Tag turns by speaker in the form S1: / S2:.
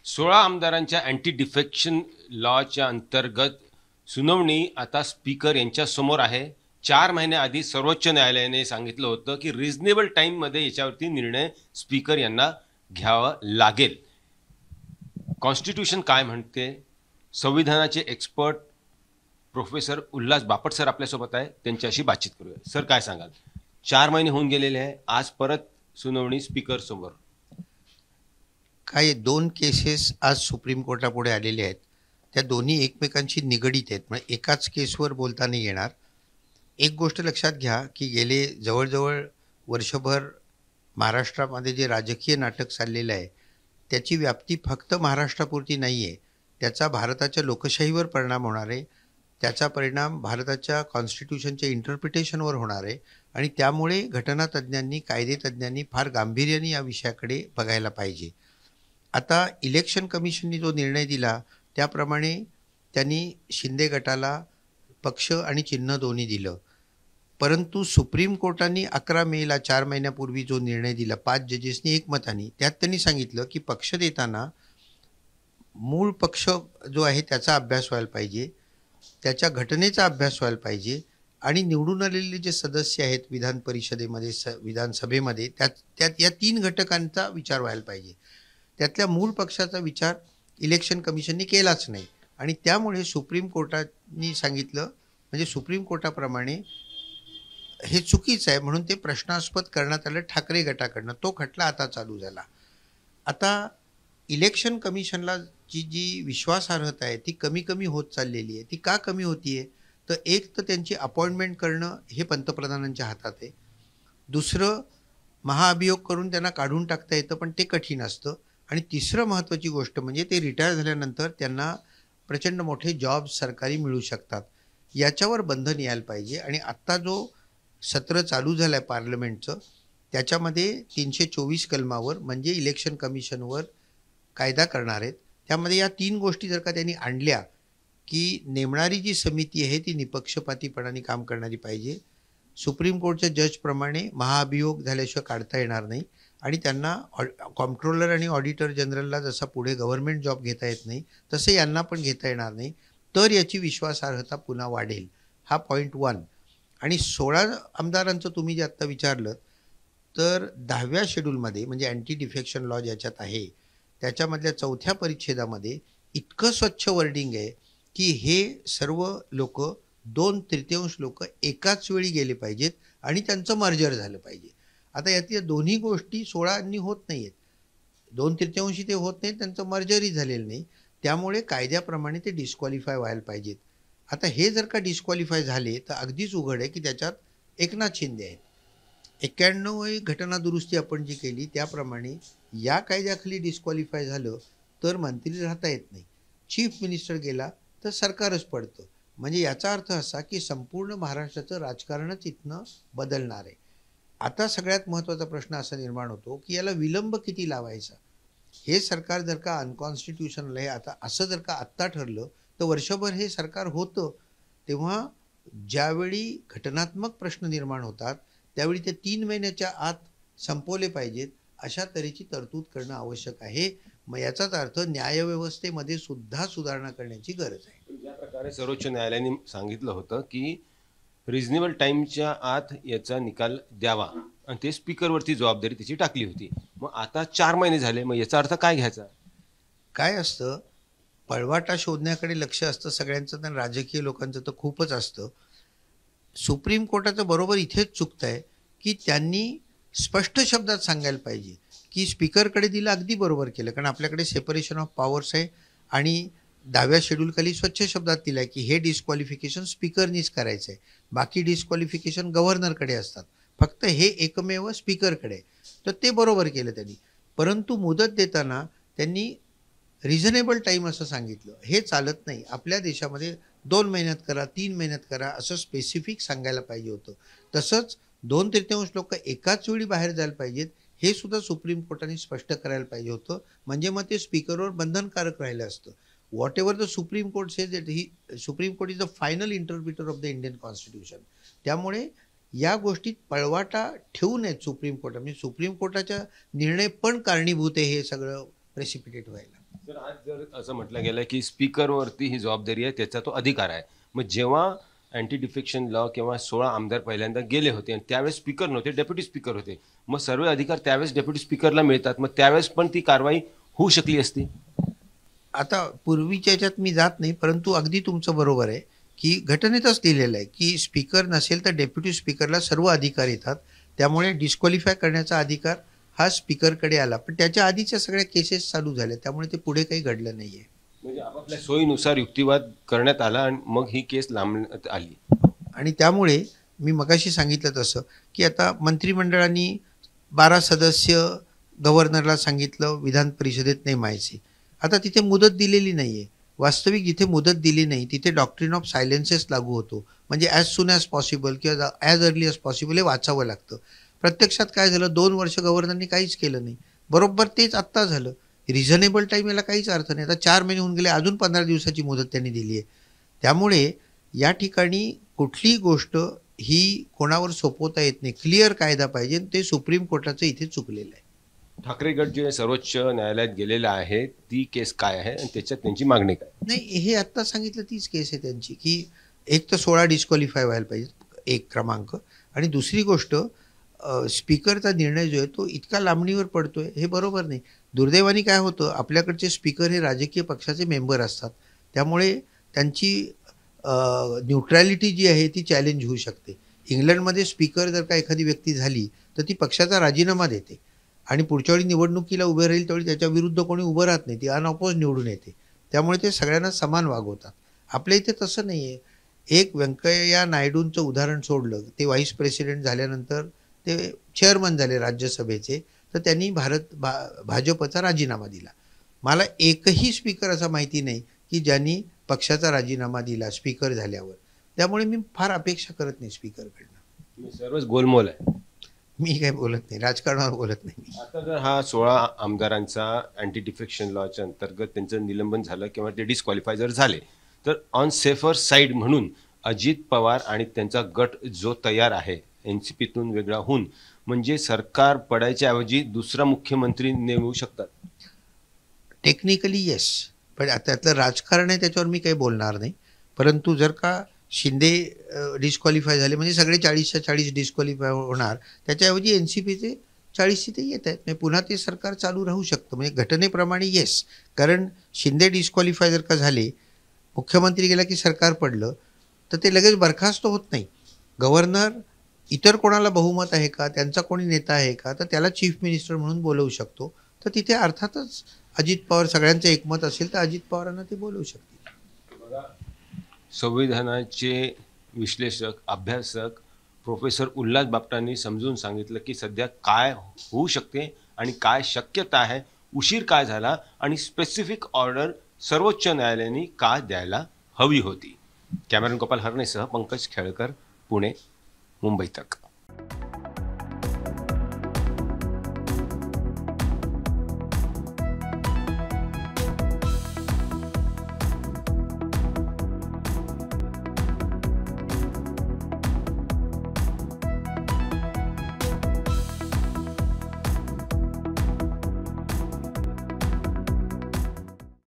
S1: 16 आमदारांच्या anti defection लॉच्या अंतर्गत सुनावणी आता स्पीकर यांच्या समोर आहे. 4 महिन्याआधी सर्वोच्च न्यायालयाने सांगितलं होतं की रिझनेबल टाईममध्ये याच्यावरती निर्णय स्पीकर यांना घ्यावा लागेल. कॉन्स्टिट्यूशन काय म्हणते? संविधानाचे expert professor Ulhas Bapat sir आपल्यासोबत आहे, त्यांच्याशी बातचीत करूया. सर, काय सांगाल? 4 महिने होऊन गेलेले आहे, आज परत सुनावणी स्पीकर समोर.
S2: काय 2 केसेस आज सुप्रीम कोर्टापुढे आलेले आहेत. त्या दोन्ही एकमेकांशी निगडीत आहेत, म्हणजे एकाच केसवर बोलता नाही येणार. एक गोष्ट लक्षात घ्या की गेले जवळजवळ वर्षभर महाराष्ट्रामध्ये जे राजकीय नाटक चाललेलं आहे त्याची व्याप्ती फक्त महाराष्ट्रापुरती नाही आहे. त्याचा भारताच्या लोकशाहीवर परिणाम होणार आहे, त्याचा परिणाम भारताच्या कॉन्स्टिट्यूशनच्या इंटरप्रिटेशनवर होणार आहे आणि त्यामुळे घटनातज्ञांनी, कायदेतज्ञांनी फार गांभीर्याने या विषयाकडे बघायला पाहिजे. आता इलेक्शन कमिशननी जो निर्णय दिला त्याप्रमाणे त्यांनी शिंदे गटाला पक्ष आणि चिन्ह दोन्ही दिलं, परंतु सुप्रीम कोर्टाने 11 मेला 4 महिन्यापूर्वी जो निर्णय दिला 5 जजेसनी एकमताने, त्यात त्यांनी सांगितलं की पक्ष देताना मूळ पक्ष जो आहे त्याचा अभ्यास व्हायला पाहिजे, त्याच्या घटनेचा अभ्यास व्हायला पाहिजे आणि निवडून आलेले जे सदस्य आहेत विधान परिषदेमध्ये, विधानसभेमध्ये, त्यात या 3 घटकांचा विचार व्हायला पाहिजे. त्यातल्या मूळ पक्षाचा विचार इलेक्शन कमिशनने केलाच नाही आणि त्यामुळे सुप्रीम कोर्टाने सांगितलं, म्हणजे सुप्रीम कोर्टाप्रमाणे हे चुकीचं आहे म्हणून ते प्रश्नास्पद करण्यात आलं ठाकरे गटाकडनं. तो खटला आता चालू झाला. आता इलेक्शन कमिशनला जी विश्वासार्हता आहे ती कमी कमी होत चाललेली आहे. ती का कमी होती आहे? तर एक तर त्यांची अपॉइंटमेंट करणं हे पंतप्रधानांच्या हातात आहे. दुसरं, महाअभियोग करून त्यांना काढून टाकता येतं पण ते कठीण असतं. आणि तिसरं महत्त्वाची गोष्ट म्हणजे ते रिटायर झाल्यानंतर त्यांना प्रचंड मोठे जॉब सरकारी मिळू शकतात. याच्यावर बंधन यायला पाहिजे. आणि आत्ता जो सत्र चालू झालं आहे पार्लमेंटचं त्याच्यामध्ये 324 कलमावर म्हणजे इलेक्शन कमिशनवर कायदा करणार आहेत. त्यामध्ये या 3 गोष्टी जर का त्यांनी आणल्या की नेमणारी जी समिती आहे ती निपक्षपातीपणाने काम करणारी पाहिजे, सुप्रीम कोर्टच्या जजप्रमाणे महाअभियोग झाल्याशिवाय काढता येणार नाही आणि त्यांना कॉम्प्ट्रोलर आणि ऑडिटर जनरलला जसा पुढे गव्हर्नमेंट जॉब घेता येत नाही तसे यांना पण घेता येणार नाही, तर याची विश्वासार्हता पुन्हा वाढेल. हा पॉईंट 1. आणि 16 आमदारांचं तुम्ही जे आत्ता विचारलं तर 10व्या शेड्यूलमध्ये म्हणजे अँटी डिफेक्शन लॉ ज्याच्यात आहे त्याच्यामधल्या 4थ्या परिच्छेदामध्ये इतकं स्वच्छ वर्डिंग आहे की हे सर्व लोक 2/3 लोक एकाच वेळी गेले पाहिजेत आणि त्यांचं मर्जर झालं पाहिजे. आता यातल्या दोन्ही गोष्टी 16 होत नाही आहेत. 2/3 ते होत नाही, त्यांचं मर्जरही झालेलं नाही, त्यामुळे कायद्याप्रमाणे ते डिस्क्वालिफाय व्हायला पाहिजेत. आता हे जर का डिस्क्वालिफाय झाले तर अगदीच उघड आहे की त्याच्यात एकनाथ शिंदे आहेत. 91 घटना दुरुस्ती आपण जी केली त्याप्रमाणे या कायद्याखाली डिस्क्वालिफाय झालं तर मंत्री राहता येत नाही. चीफ मिनिस्टर गेला तर सरकारच पडतं. म्हणजे याचा अर्थ असा की संपूर्ण महाराष्ट्राचं राजकारणच इथनं बदलणार आहे. आता सगळ्यात महत्त्वाचा प्रश्न असा निर्माण होतो की याला विलंब किती लावायचा. हे सरकार जर का अनकॉन्स्टिट्युशनल आहे आता असं जर का आत्ता ठरलं तर वर्षभर हे सरकार होतं. तेव्हा ज्यावेळी घटनात्मक प्रश्न निर्माण होतात त्यावेळी ते 3 महिन्याच्या आत संपवले पाहिजेत अशा तऱ्हेची तरतूद करणं आवश्यक आहे. मग याचाच अर्थ न्यायव्यवस्थेमध्ये सुद्धा सुधारणा करण्याची गरज आहे.
S1: ज्या प्रकारे सर्वोच्च न्यायालयाने सांगितलं होतं की रिजनेबल टाईमच्या आत याचा निकाल द्यावा आणि ते स्पीकरवरती जबाबदारी त्याची टाकली होती. मग आता 4 महिने झाले, मग याचा अर्थ काय घ्यायचा?
S2: काय असतं, पळवाटा शोधण्याकडे लक्ष असतं सगळ्यांचं, तर राजकीय लोकांचं तर खूपच असतं. सुप्रीम कोर्टाचं बरोबर इथेच चुकतं आहे की त्यांनी स्पष्ट शब्दात सांगायला पाहिजे की स्पीकरकडे दिलं, अगदी बरोबर केलं, कारण आपल्याकडे सेपरेशन ऑफ पॉवर्स आहे आणि 10व्या शेड्यूलखाली स्वच्छ शब्दात दिलं आहे की हे डिस्क्वालिफिकेशन स्पीकरनीच करायचं आहे, बाकी डिस्क्वालिफिकेशन गव्हर्नरकडे असतात, फक्त हे एकमेव स्पीकरकडे. तर ते बरोबर केलं त्यांनी. परंतु मुदत देताना त्यांनी रिझनेबल टाईम असं सांगितलं. हे चालत नाही. आपल्या देशामध्ये 2 महिन्यात करा, 3 महिन्यात करा असं स्पेसिफिक सांगायला पाहिजे होतं. तसंच 2/3 लोक एकाच वेळी बाहेर जायला पाहिजेत हे सुद्धा सुप्रीम कोर्टाने स्पष्ट करायला पाहिजे होतं. म्हणजे मग ते स्पीकरवर बंधनकारक राहिलं असतं. What ever the supreme court says that supreme court is the final interpreter of the Indian constitution. त्यामुळे या गोष्टीत पळवाटा ठेवू नयेत सुप्रीम कोर्ट. म्हणजे सुप्रीम कोर्टाचा निर्णय पण कारणीभूत आहे हे सगळं प्रेसिपिटेट व्हायला.
S1: तर आज जर असं म्हटलं गेलं की स्पीकरवरती ही जबाबदारी आहे, त्याचा तो अधिकार आहे. मग जेव्हा अँटी डिफेक्शन लॉ किंवा 16 आमदार पहिल्यांदा गेले होते आणि त्यावेळेस स्पीकर नव्हते, डेप्युटी स्पीकर होते. मग सर्व अधिकार त्यावेळेस डेप्युटी स्पीकरला मिळतात. मग त्यावेळेस पण ती कारवाई होऊ शकली असती.
S2: आता पूर्वीच्या याच्यात मी जात नाही, परंतु अगदी तुमचं बरोबर आहे, की घटनेतच लिहिलेलं आहे, की स्पीकर नसेल तर डेप्युटी स्पीकरला सर्व अधिकार येतात. त्यामुळे डिस्क्वालिफाय करण्याचा अधिकार हा स्पीकरकडे आला. पण त्याच्या आधीच्या सगळ्या केसेस चालू झाल्या, त्यामुळे ते पुढे काही घडलं नाहीये.
S1: म्हणजे आपापल्या सोयीनुसार युक्तिवाद करण्यात आला आणि मग ही केस लांबण्यात आली.
S2: आणि त्यामुळे मी मगाशी सांगितलं तसं, की आता मंत्रिमंडळाने 12 सदस्य गव्हर्नरला सांगितलं विधान परिषदेत नेमायचे. आता तिथे मुदत दिलेली नाहीये. वास्तविक जिथे मुदत दिली नाही तिथे डॉक्ट्रिन ऑफ सायलेन्सेस लागू होतो. म्हणजे ॲज सून ॲज पॉसिबल किंवा ॲज अर्ली ॲज पॉसिबल हे वाचावं लागतं. प्रत्यक्षात काय झालं, 2 वर्ष गव्हर्नरनी काहीच केलं नाही. बरोबर तेच आत्ता झालं. रिझनेबल टाईम याला काहीच अर्थ नाही. आता 4 महिने होऊन गेले, अजून 15 दिवसाची मुदत त्यांनी दिली आहे. त्यामुळे या ठिकाणी कुठलीही गोष्ट ही कोणावर सोपवता येत नाही. क्लिअर कायदा पाहिजे. ते सुप्रीम कोर्टाचं इथे चुकलेलं आहे.
S1: ठाकरे गट जे सर्वोच्च न्यायालयात गेलेला आहे, ती केस काय आहे आणि त्याच्यात त्यांची मागणी काय?
S2: नाही, हे आत्ता सांगितलं तीच केस आहे त्यांची, की एक तर 16 डिस्क्वालिफाय व्हायला पाहिजे, एक क्रमांक. आणि दुसरी गोष्ट, स्पीकरचा निर्णय जो आहे तो इतका लांबणीवर पडतोय, हे बरोबर नाही. दुर्दैवाने काय होतं, आपल्याकडचे स्पीकर हे राजकीय पक्षाचे मेंबर असतात. त्यामुळे त्यांची न्यूट्रॅलिटी जी आहे ती चॅलेंज होऊ शकते. इंग्लंडमध्ये स्पीकर जर का एखादी व्यक्ती झाली तर ती पक्षाचा राजीनामा देते आणि पुढच्या वेळी निवडणुकीला उभे राहील त्यावेळी त्याच्या विरुद्ध कोणी उभं राहत नाही, ती अनऑपोज निवडून येते. त्यामुळे ते सगळ्यांना समान वागवतात. आपल्या इथे तसं नाही आहे. एक व्यंकय्या नायडूंचं उदाहरण सोडलं, ते व्हाईस प्रेसिडेंट झाल्यानंतर ते चेअरमन झाले राज्यसभेचे, तर त्यांनी भाजपचा राजीनामा दिला. मला एकही स्पीकर असा माहिती नाही की ज्यांनी पक्षाचा राजीनामा दिला स्पीकर झाल्यावर. त्यामुळे मी फार अपेक्षा करत नाही स्पीकरकडनं.
S1: सर्वच गोलमोल आहे.
S2: मी काही बोलत नाही, राजकारणावर बोलत नाही मी.
S1: आता जर हा 16 आमदारांचा अँटी डिफेक्शन लॉच्या अंतर्गत त्यांचं निलंबन झालं किंवा ते डिस्क्वालिफाय जर झाले, तर ऑन सेफर साईड म्हणून अजित पवार आणि त्यांचा गट जो तयार आहे एनसीपीतून वेगळा होऊन, म्हणजे सरकार पडायच्या ऐवजी दुसरा मुख्यमंत्री नेमू शकतात.
S2: टेक्निकली येस, पण आता त्यातलं राजकारण आहे त्याच्यावर मी काही बोलणार नाही. परंतु जर का शिंदे डिस्क्वालिफाय झाले म्हणजे सगळे 40च्या 40 डिस्क्वालिफाय होणार, त्याच्याऐवजी एन सी पीचे 40 सीटे येत आहेत. म्हणजे पुन्हा ते सरकार चालू राहू शकतं. म्हणजे घटनेप्रमाणे येस, कारण शिंदे डिस्क्वालिफाय जर का झाले, मुख्यमंत्री गेला की सरकार पडलं, तर ते लगेच बरखास्त होत नाही. गव्हर्नर इतर कोणाला बहुमत आहे का, त्यांचा कोणी नेता आहे का, तर त्याला चीफ मिनिस्टर म्हणून बोलवू शकतो. तर तिथे अर्थातच अजित पवार, सगळ्यांचं एकमत असेल तर अजित पवारांना ते बोलवू शकतील.
S1: संविधानाचे विश्लेषक, अभ्यासक प्रोफेसर उल्हास बापटांनी समजून सांगितलं की सध्या काय होऊ शकते आणि काय शक्यता आहे, उशीर काय झाला आणि स्पेसिफिक ऑर्डर सर्वोच्च न्यायालयाने का द्यायला हवी होती. कॅमेरन गोपाल हरणेसह पंकज खेळकर, पुणे, मुंबई तक.